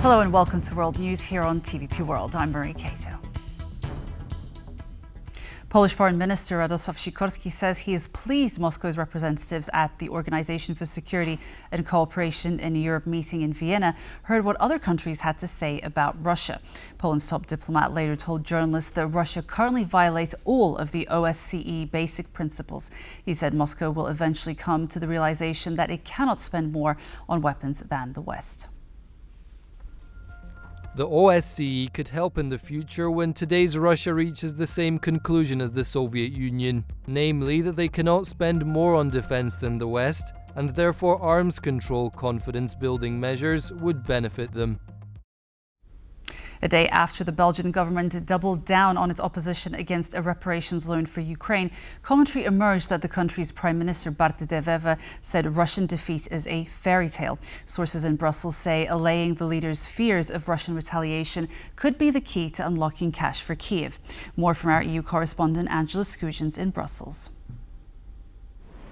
Hello and welcome to World News here on TVP World. I'm Marie Cato. Polish Foreign Minister Radosław Sikorski says he is pleased Moscow's representatives at the Organization for Security and Cooperation in Europe meeting in Vienna heard what other countries had to say about Russia. Poland's top diplomat later told journalists that Russia currently violates all of the OSCE basic principles. He said Moscow will eventually come to the realization that it cannot spend more on weapons than the West. The OSCE could help in the future when today's Russia reaches the same conclusion as the Soviet Union, namely that they cannot spend more on defense than the West, and therefore arms control confidence-building measures would benefit them. A day after the Belgian government doubled down on its opposition against a reparations loan for Ukraine, commentary emerged that the country's Prime Minister Bart de Wever said Russian defeat is a fairy tale. Sources in Brussels say allaying the leader's fears of Russian retaliation could be the key to unlocking cash for Kiev. More from our EU correspondent Angela Skujins in Brussels.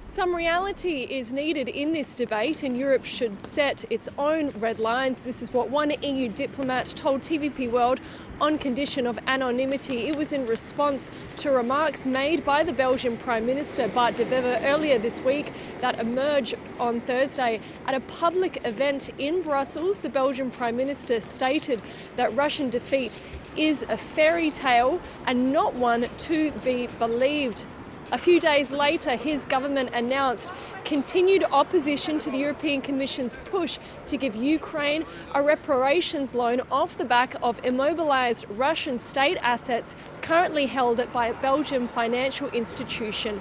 Some reality is needed in this debate, and Europe should set its own red lines. This is what one EU diplomat told TVP World on condition of anonymity. It was in response to remarks made by the Belgian Prime Minister Bart de Wever earlier this week that emerged on Thursday. At a public event in Brussels, the Belgian Prime Minister stated that Russian defeat is a fairy tale and not one to be believed. A few days later, his government announced continued opposition to the European Commission's push to give Ukraine a reparations loan off the back of immobilized Russian state assets currently held by a Belgian financial institution,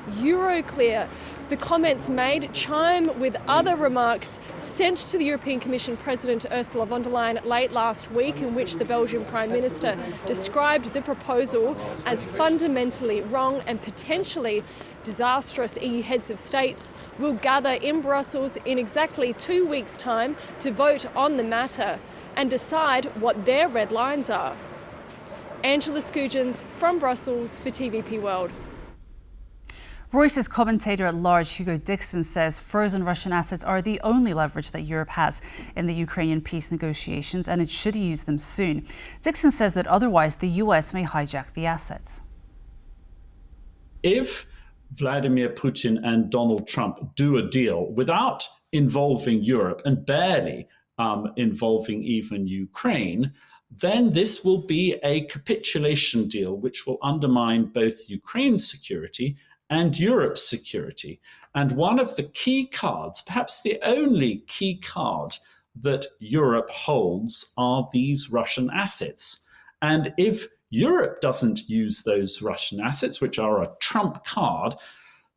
Euroclear. The comments made chime with other remarks sent to the European Commission President Ursula von der Leyen late last week, in which the Belgian Prime Minister described the proposal as fundamentally wrong and potentially disastrous. EU heads of state will gather in Brussels in exactly 2 weeks' time to vote on the matter and decide what their red lines are. Angela Skujins from Brussels for TVP World. Reuters commentator-at-large Hugo Dixon says frozen Russian assets are the only leverage that Europe has in the Ukrainian peace negotiations, and it should use them soon. Dixon says that otherwise the US may hijack the assets. If Vladimir Putin and Donald Trump do a deal without involving Europe and barely involving even Ukraine, then this will be a capitulation deal which will undermine both Ukraine's security and Europe's security. And one of the key cards, perhaps the only key card that Europe holds, are these Russian assets. And if Europe doesn't use those Russian assets, which are a trump card,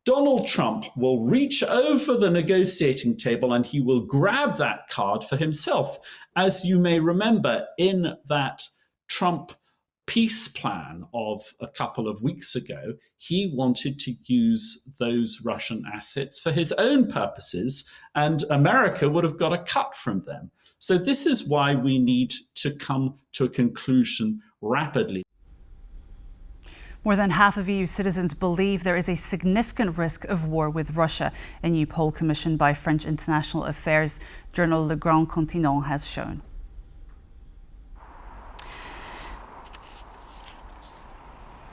Donald Trump will reach over the negotiating table and he will grab that card for himself. As you may remember, in that Trump peace plan of a couple of weeks ago, he wanted to use those Russian assets for his own purposes, and America would have got a cut from them. So this is why we need to come to a conclusion rapidly. More than half of EU citizens believe there is a significant risk of war with Russia. A new poll commissioned by French international affairs journal Le Grand Continent has shown.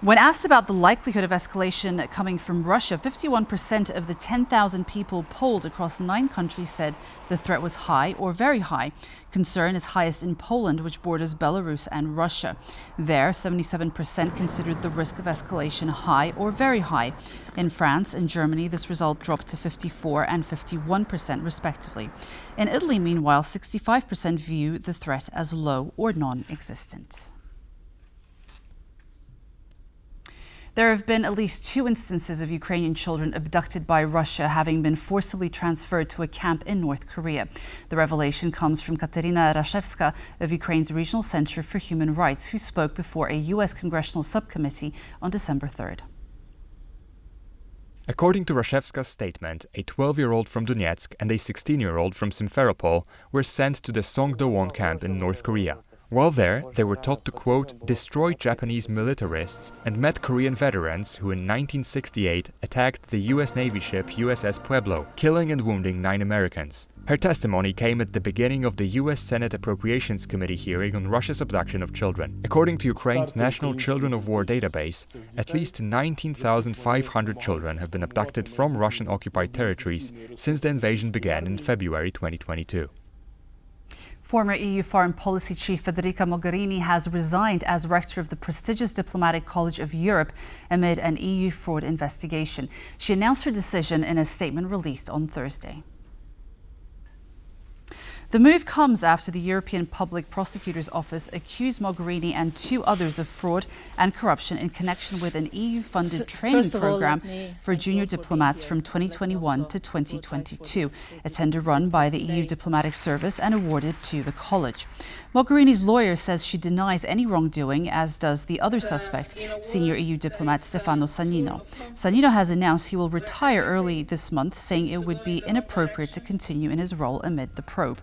When asked about the likelihood of escalation coming from Russia, 51% of the 10,000 people polled across 9 countries said the threat was high or very high. Concern is highest in Poland, which borders Belarus and Russia. There, 77% considered the risk of escalation high or very high. In France and Germany, this result dropped to 54% and 51% respectively. In Italy, meanwhile, 65% view the threat as low or non-existent. There have been at least 2 instances of Ukrainian children abducted by Russia having been forcibly transferred to a camp in North Korea. The revelation comes from Kateryna Rashevska of Ukraine's Regional Center for Human Rights, who spoke before a U.S. congressional subcommittee on December 3rd. According to Rashevska's statement, a 12-year-old from Donetsk and a 16-year-old from Simferopol were sent to the Songdo-won camp in North Korea. While there, they were taught to, quote, destroy Japanese militarists and met Korean veterans who in 1968 attacked the US Navy ship USS Pueblo, killing and wounding 9 Americans. Her testimony came at the beginning of the US Senate Appropriations Committee hearing on Russia's abduction of children. According to Ukraine's National Children of War database, at least 19,500 children have been abducted from Russian-occupied territories since the invasion began in February 2022. Former EU Foreign Policy Chief Federica Mogherini has resigned as rector of the prestigious Diplomatic College of Europe amid an EU fraud investigation. She announced her decision in a statement released on Thursday. The move comes after the European Public Prosecutor's Office accused Mogherini and two others of fraud and corruption in connection with an EU-funded training program for junior diplomats from 2021 to 2022, a tender run by the EU Diplomatic Service and awarded to the college. Mogherini's lawyer says she denies any wrongdoing, as does the other suspect, senior EU diplomat Stefano Sannino. Sannino has announced he will retire early this month, saying it would be inappropriate to continue in his role amid the probe.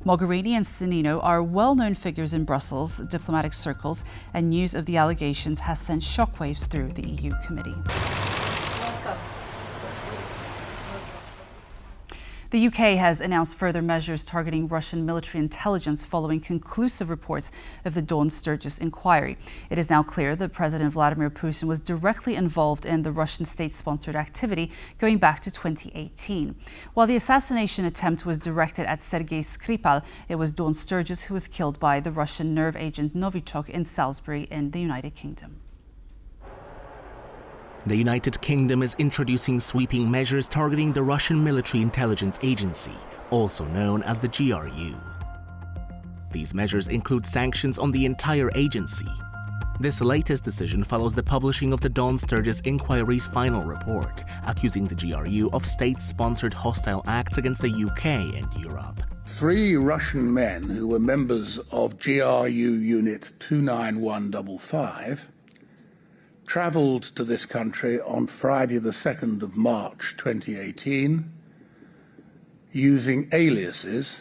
Mogherini and Sannino are well-known figures in Brussels diplomatic circles, and news of the allegations has sent shockwaves through the EU committee. The UK has announced further measures targeting Russian military intelligence following conclusive reports of the Dawn Sturgis inquiry. It is now clear that President Vladimir Putin was directly involved in the Russian state-sponsored activity going back to 2018. While the assassination attempt was directed at Sergei Skripal, it was Dawn Sturgis who was killed by the Russian nerve agent Novichok in Salisbury in the United Kingdom. The United Kingdom is introducing sweeping measures targeting the Russian Military Intelligence Agency, also known as the GRU. These measures include sanctions on the entire agency. This latest decision follows the publishing of the Dawn Sturgis inquiry's final report, accusing the GRU of state-sponsored hostile acts against the UK and Europe. 3 Russian men who were members of GRU Unit 29155 travelled to this country on Friday the 2nd of March 2018 using aliases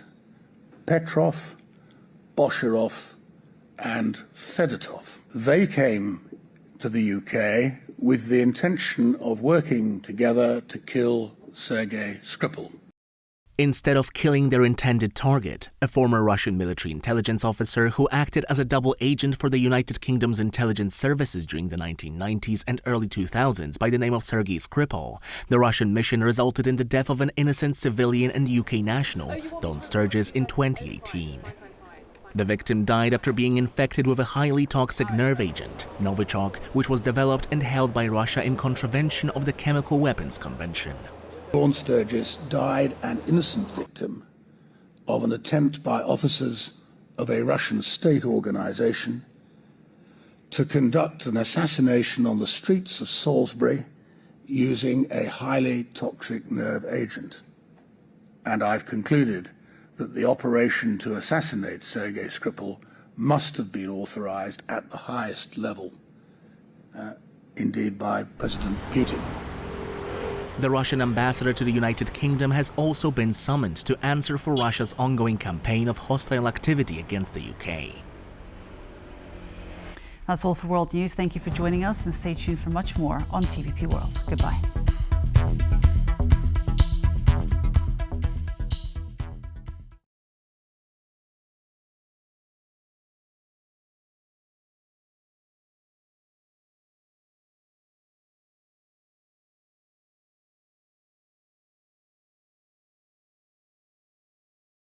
Petrov, Bosherov and Fedotov. They came to the UK with the intention of working together to kill Sergei Skripal. Instead of killing their intended target, a former Russian military intelligence officer who acted as a double agent for the United Kingdom's intelligence services during the 1990s and early 2000s by the name of Sergei Skripal, the Russian mission resulted in the death of an innocent civilian and UK national, Dawn Sturgis, in 2018. The victim died after being infected with a highly toxic nerve agent, Novichok, which was developed and held by Russia in contravention of the Chemical Weapons Convention. Dawn Sturgis died an innocent victim of an attempt by officers of a Russian state organization to conduct an assassination on the streets of Salisbury using a highly toxic nerve agent. And I've concluded that the operation to assassinate Sergei Skripal must have been authorized at the highest level, indeed by President Putin. The Russian ambassador to the United Kingdom has also been summoned to answer for Russia's ongoing campaign of hostile activity against the UK. That's all for World News. Thank you for joining us, and stay tuned for much more on TVP World. Goodbye.